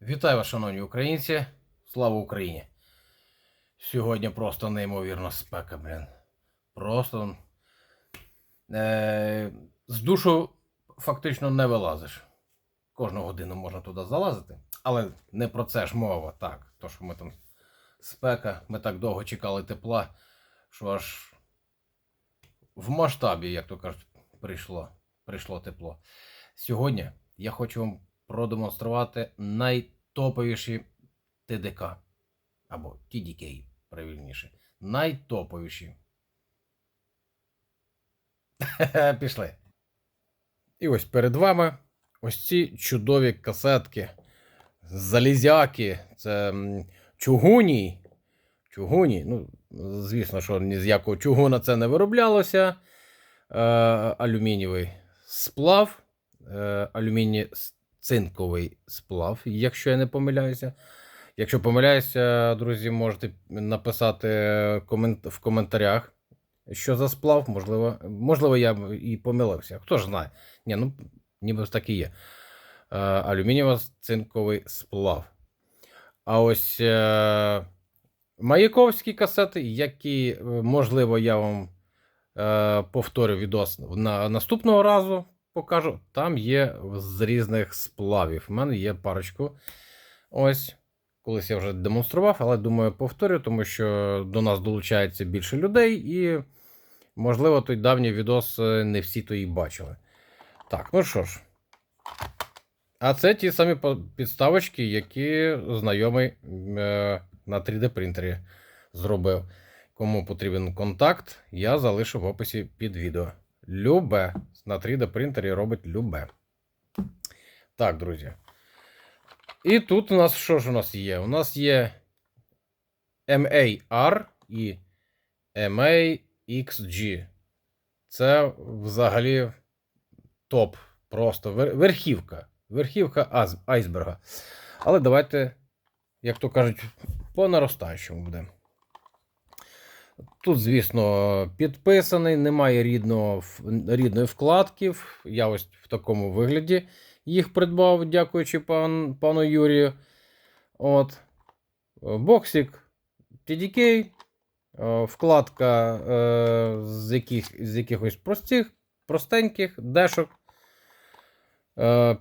Вітаю вас, шановні українці! Слава Україні! Сьогодні просто неймовірна спека, блін. Просто з душу фактично не вилазиш. Кожну годину можна туди залазити. Але не про це ж мова. Так, то що ми там спека, ми так довго чекали тепла, що аж в масштабі, як то кажуть, прийшло тепло. Сьогодні я хочу вам продемонструвати найтоповіші ТДК. Або TDK, правильніше. Найтоповіші. Пішли. І ось перед вами ось ці чудові касетки. Залізяки. Це чугуні. Ну, звісно, що ні з якого чугуна це не вироблялося. Алюмінієвий сплав. Алюміній-цинковий сплав, якщо я не помиляюся. Якщо помиляюся, друзі, можете написати в коментарях, що за сплав. Можливо, я і помилився. Хто ж знає. Ні, ну, ніби так і є. Алюмінієво-цинковий сплав. А ось маяковські касети, які, можливо, я вам повторю відос наступного разу покажу. Там є з різних сплавів. У мене є парочку. Ось. Колись я вже демонстрував, але думаю, повторю, тому що до нас долучається більше людей і, можливо, той давній відос не всі то і бачили. Так, ну що ж. А це ті самі підставочки, які знайомий на 3D принтері зробив. Кому потрібен контакт, я залишу в описі під відео. Любе. На 3D принтері робить любе. Так, друзі. І тут у нас, що ж у нас є? У нас є MAR і MAXG. Це взагалі топ. Просто верхівка. Верхівка айсберга. Але давайте, як то кажуть, по наростаючому буде. Тут, звісно, підписаний, немає рідної вкладки. Я ось в такому вигляді їх придбав, дякуючи пану Юрію. От. Боксик TDK. Вкладка з якихось простеньких дешок.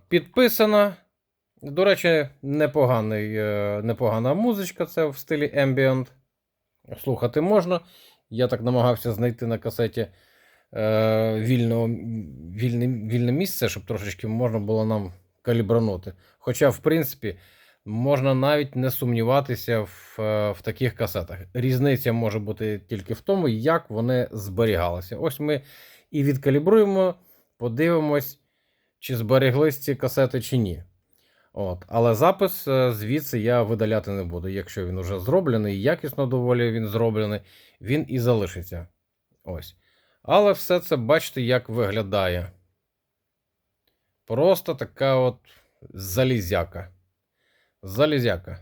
Підписана. До речі, непогана музичка, це в стилі Ambient. Слухати можна. Я так намагався знайти на касеті вільне місце, щоб трошечки можна було нам калібранути. Хоча, в принципі, можна навіть не сумніватися в таких касетах. Різниця може бути тільки в тому, як вони зберігалися. Ось ми і відкалібруємо, подивимось, чи збереглись ці касети, чи ні. От. Але запис звідси я видаляти не буду. Якщо він вже зроблений, якісно доволі він зроблений, він і залишиться. Ось. Але все це, бачите, як виглядає. Просто така от залізяка. Залізяка.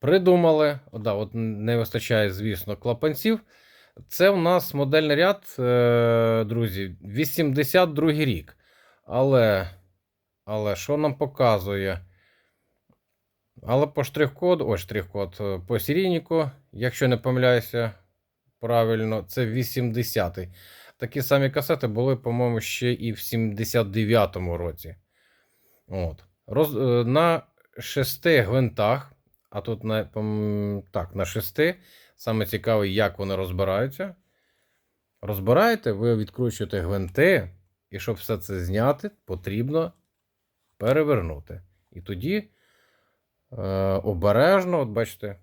Придумали. От не вистачає, звісно, клапанців. Це у нас модельний ряд, друзі, 82-й рік. Але що нам показує? Але по штрих-коду, ось штрих-код по серійнику, якщо не помиляюся правильно, це 80-й. Такі самі касети були, по-моєму, ще і в 79-му році. От. На 6 гвинтах, а тут на 6. Саме цікаве, як вони розбираються. Розбираєте, ви відкручуєте гвинти, і щоб все це зняти, потрібно перевернути. І тоді обережно, от бачите,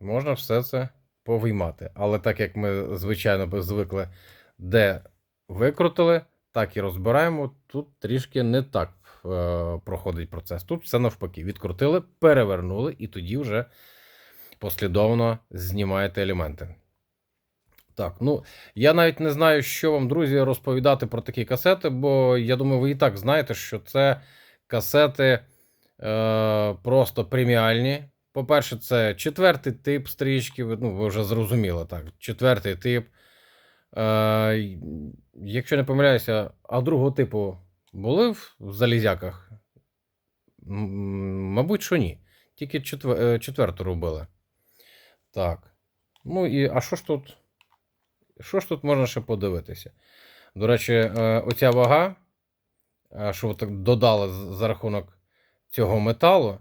можна все це повиймати. Але так як ми, звичайно, звикли, де викрутили, так і розбираємо. Тут трішки не так проходить процес. Тут все навпаки. Відкрутили, перевернули, і тоді вже послідовно знімаєте елементи. Так, ну, я навіть не знаю, що вам, друзі, розповідати про такі касети, бо я думаю, ви і так знаєте, що це касети просто преміальні. По-перше, це 4-й тип стрічки, ви вже зрозуміли, так, 4-й тип. Якщо не помиляюся, а другого типу були в залізяках? Мабуть, що ні. Тільки четверту робили. Так. Ну і а що ж тут? Що ж тут можна ще подивитися? До речі, оця вага, що так додали за рахунок цього металу,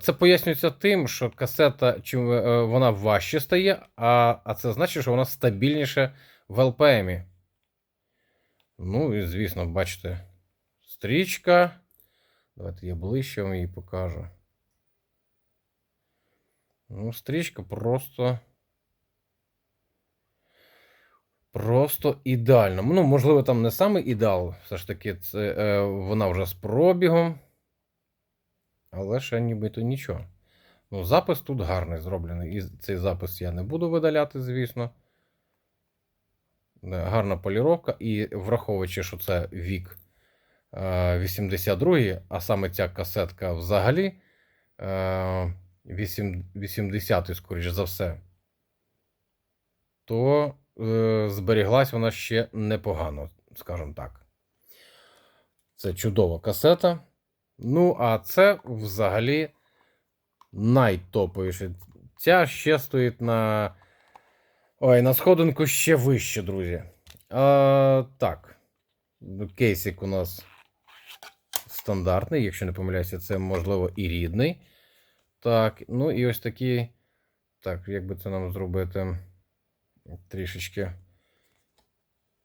це пояснюється тим, що касета чим вона важче стає, а це значить, що вона стабільніше в ЛПМі. Ну і, звісно, бачите, стрічка. Давайте я ближче вам її покажу. Ну, стрічка просто ідеальна. Ну, можливо, там не саме ідеал, все ж таки, це вона вже з пробігом. Але ще нібито нічого. Ну, запис тут гарний зроблений. І цей запис я не буду видаляти, звісно. Гарна поліровка. І враховуючи, що це вік 82-й, а саме ця касетка взагалі 80-й, скоріш за все, то зберіглась вона ще непогано, скажімо так. Це чудова касета. Ну, а це взагалі найтоповіше. Ця ще стоїть на. Ой, на сходинку ще вище, друзі. Так. Кейсик у нас стандартний, якщо не помиляюся, це, можливо, і рідний. Так, ну і ось такий. Так, як би це нам зробити? Трішечки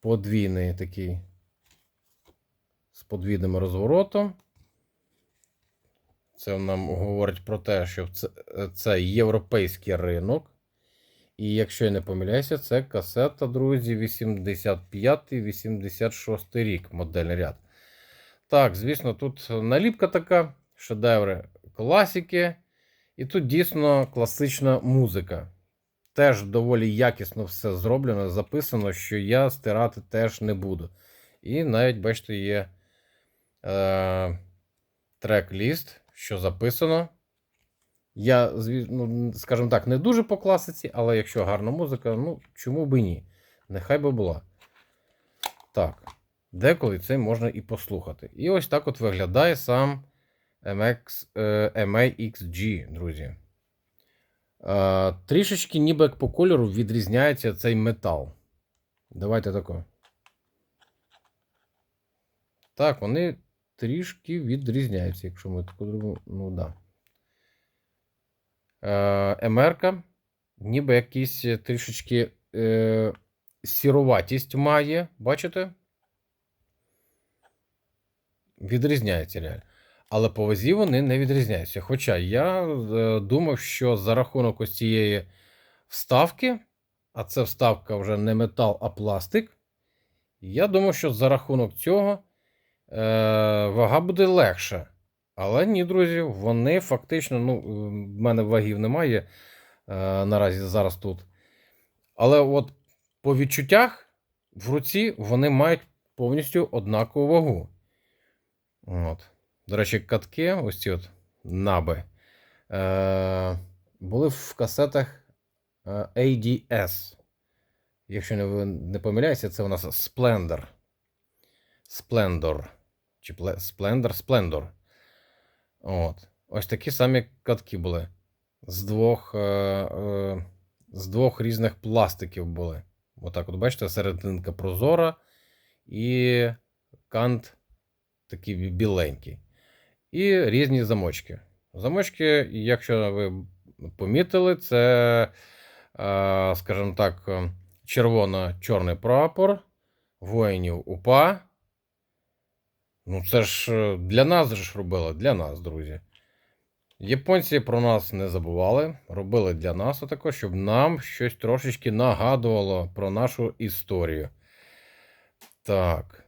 подвійний такий. З подвійним розворотом. Це нам говорить про те, що це європейський ринок. І якщо я не помиляюся, це касета, друзі, 85-86 рік, модельний ряд. Так, звісно, тут наліпка така, шедеври класики. І тут дійсно класична музика. Теж доволі якісно все зроблено, записано, що я стирати теж не буду. І навіть, бачите, є трек-ліст, що записано. Я, ну, скажімо так, не дуже по класиці, але якщо гарна музика, ну, чому би ні? Нехай би була. Так, деколи це можна і послухати. І ось так от виглядає сам MAXG, друзі. Трішечки ніби як по кольору відрізняється цей метал. Давайте тако. Так, вони трішки відрізняються, якщо ми таку зробимо. Ну, да. МР-ка ніби якісь трішечки сіроватість має, бачите? Відрізняється реально. Але по вазі вони не відрізняються. Хоча я думав, що за рахунок ось цієї вставки, а це вставка вже не метал, а пластик, я думав, що за рахунок цього вага буде легша. Але ні, друзі, вони фактично, ну, в мене вагів немає наразі зараз тут. Але от по відчуттях в руці вони мають повністю однакову вагу. От. До речі, катки, ось ці от наби, були в касетах ADS. Якщо не помиляюся, це у нас Splendor. Splendor. Чи Splendor. От. Ось такі самі катки були. З двох різних пластиків були. Отак от, бачите, серединка прозора і кант такий біленький. І різні замочки. Замочки, якщо ви помітили, це, скажімо так, червоно-чорний прапор воїнів УПА. Ну, це ж для нас ж робили, для нас, друзі. Японці про нас не забували, робили для нас отако, щоб нам щось трошечки нагадувало про нашу історію. Так.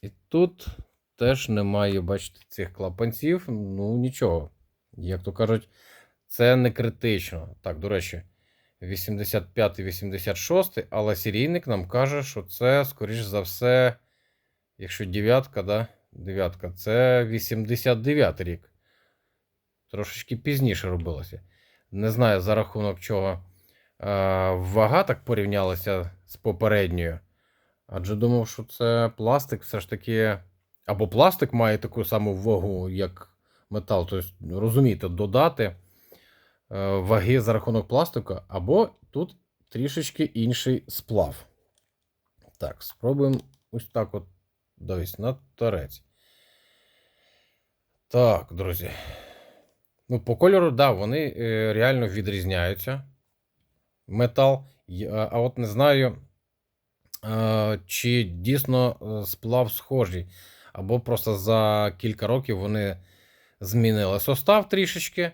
І тут теж немає, бачите, цих клапанців. Ну, нічого. Як то кажуть, це не критично. Так, до речі, 85-86, але серійник нам каже, що це, скоріш за все, якщо дев'ятка, да? Дев'ятка, це 89 рік. Трошечки пізніше робилося. Не знаю, за рахунок чого вага так порівнялася з попередньою. Адже думав, що це пластик все ж таки Або пластик має таку саму вагу, як метал. Тобто, розумієте, додати ваги за рахунок пластику, або тут трішечки інший сплав. Так, спробуємо ось так от дивись, на торець. Так, друзі. Ну, по кольору, да, вони реально відрізняються. Метал. А от не знаю, чи дійсно сплав схожий. Або просто за кілька років вони змінили состав трішечки,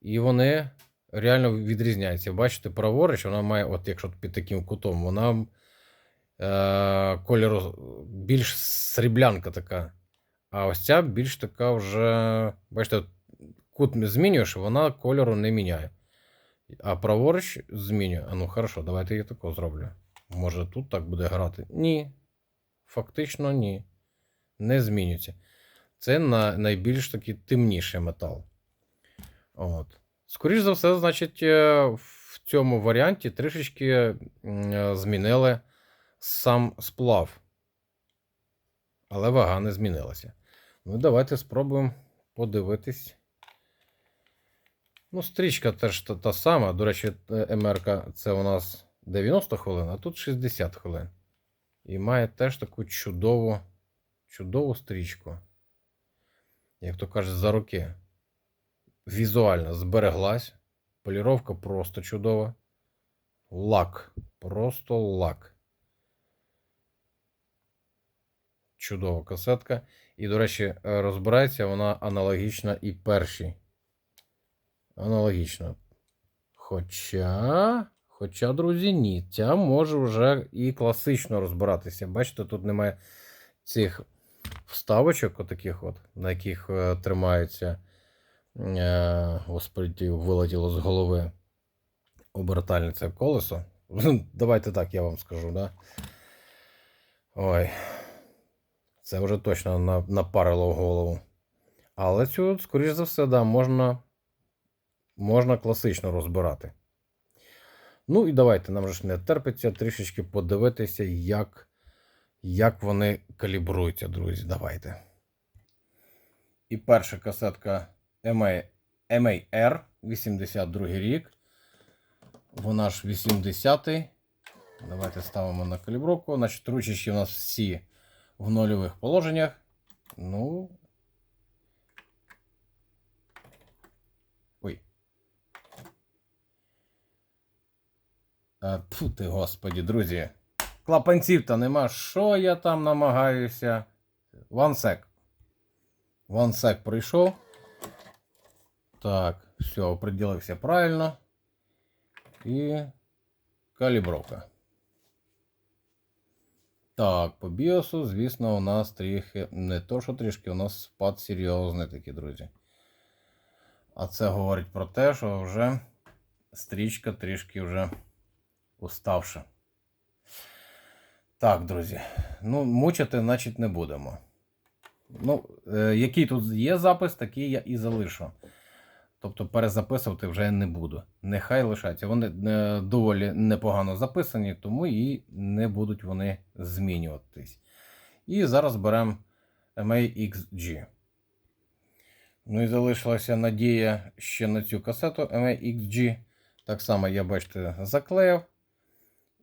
і вони реально відрізняються. Бачите, праворуч, вона має, от якщо під таким кутом, вона кольору більш сріблянка така. А ось ця більш така вже, бачите, кут змінюєш, вона кольору не міняє. А праворуч змінює. А ну хорошо, давайте я тако зроблю. Може тут так буде грати? Ні. Фактично ні. Не змінюється. Це найбільш такий темніший метал. От. Скоріше за все, значить, в цьому варіанті трішечки змінили сам сплав. Але вага не змінилася. Ну, давайте спробуємо подивитись. Ну, стрічка теж та сама. До речі, МРК це у нас 90 хвилин, а тут 60 хвилин. І має теж таку чудову стрічку. Як то кажуть, за роки. Візуально збереглась. Поліровка просто чудова. Лак. Просто лак. Чудова касетка. І, до речі, розбирається вона аналогічна і першій. Аналогічно. Хоча, друзі, ні. Ця може вже і класично розбиратися. Бачите, тут немає цих вставочок, отаких от, на яких тримаються. Господи, вилетіло з голови обертальне це колесо. Давайте так, я вам скажу, да? Ой. Це вже точно напарило в голову. Але цю, скоріш за все, да, можна класично розбирати. Ну і давайте, нам же ж не терпиться трішечки подивитися, як вони калібруються, друзі. Давайте. І перша касетка MAR, 82 рік. Вона ж 80-й. Давайте ставимо на калібровку. Значить, ручечки у нас всі в нульових положеннях. Ну. Ой. Тьфу ти, господі, друзі. Клапанців-то нема. Що я там намагаюся? One sec пройшов. Так, все, оприділився правильно. І калібровка. Так, по біосу, звісно, у нас трішки, не то, що трішки, у нас спад серйозний такий, друзі. А це говорить про те, що вже стрічка трішки вже уставша. Так, друзі. Ну, мучити, значить, не будемо. Ну, який тут є запис, такий я і залишу. Тобто перезаписувати вже не буду. Нехай лишаться. Вони доволі непогано записані, тому і не будуть вони змінюватись. І зараз беремо MAXG. Ну і залишилася надія ще на цю касету MAXG. Так само я, бачите, заклеїв.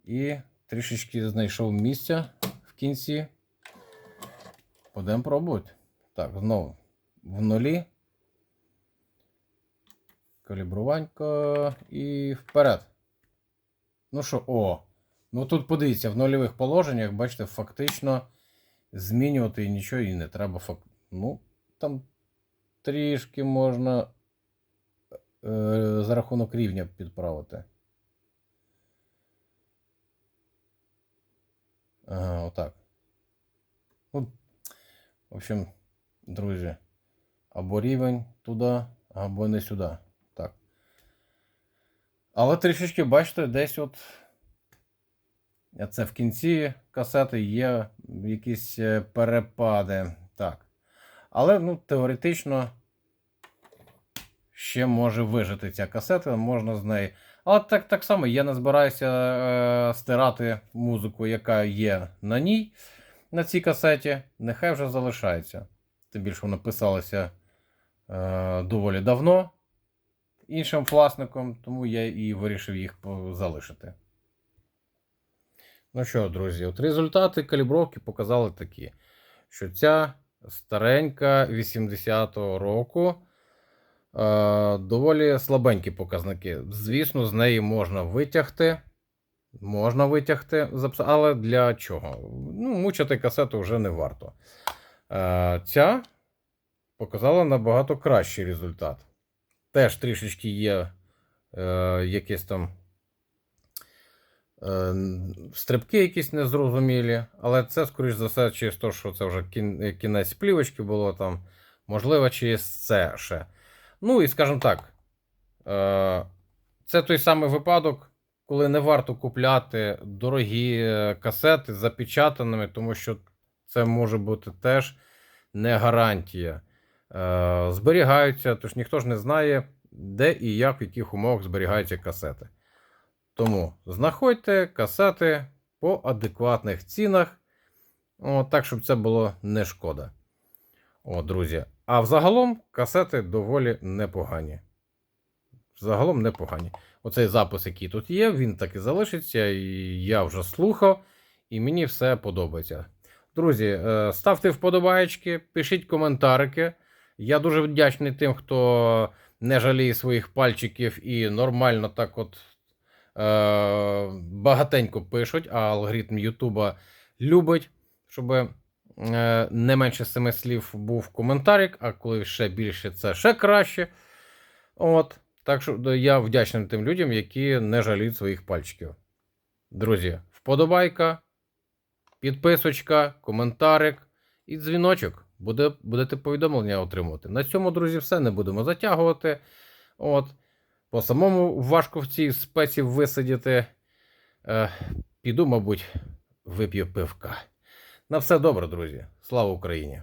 І трішечки знайшов місця в кінці. Будемо пробувати. Так, знову в нулі. Калібруванько і вперед. Ну що, ну тут подивіться, в нульових положеннях, бачите, фактично змінювати нічого і не треба. Ну, там трішки можна за рахунок рівня підправити. Ага, отак. Ну, в общем, друзі, або рівень туди, або не сюди. Так. Але трішечки, бачите, десь от це в кінці касети є якісь перепади. Так. Але, ну, теоретично ще може вижити ця касета, можна з неї. Але так само я не збираюся стирати музику, яка є на ній. на цій касеті, нехай вже залишається. Тим більше воно писалося доволі давно іншим власником, тому я і вирішив їх залишити. Ну що, друзі, от результати калібровки показали такі, що ця старенька 80-го року доволі слабенькі показники. Звісно, з неї можна витягти, але для чого? Ну, мучити касету вже не варто. Ця показала набагато кращий результат. Теж трішечки є якісь там стрибки якісь незрозумілі, але це, скоріш за все, через те, що це вже кінець плівочки було там, можливо, через це ще. Ну і, скажімо так, це той самий випадок, коли не варто купляти дорогі касети запечатаними, тому що це може бути теж не гарантія. Зберігаються, тож ніхто ж не знає, де і як, в яких умовах зберігаються касети. Тому знаходьте касети по адекватних цінах, так, щоб це було не шкода. Друзі. А взагалом касети доволі непогані. Загалом непогані. Оцей запис, який тут є, він так і залишиться. І я вже слухав, і мені все подобається. Друзі, ставте вподобайки, пишіть коментарики. Я дуже вдячний тим, хто не жаліє своїх пальчиків і нормально так от багатенько пишуть, а алгоритм Ютуба любить, щоб не менше 7 слів був коментарик, а коли ще більше, це ще краще. Так що я вдячний тим людям, які не жаліють своїх пальчиків. Друзі, вподобайка, підписочка, коментарик і дзвіночок. Будете повідомлення отримувати. На цьому, друзі, все, не будемо затягувати. По самому важко в цій спеці висидіти. Піду, мабуть, вип'ю пивка. На все добре, друзі. Слава Україні!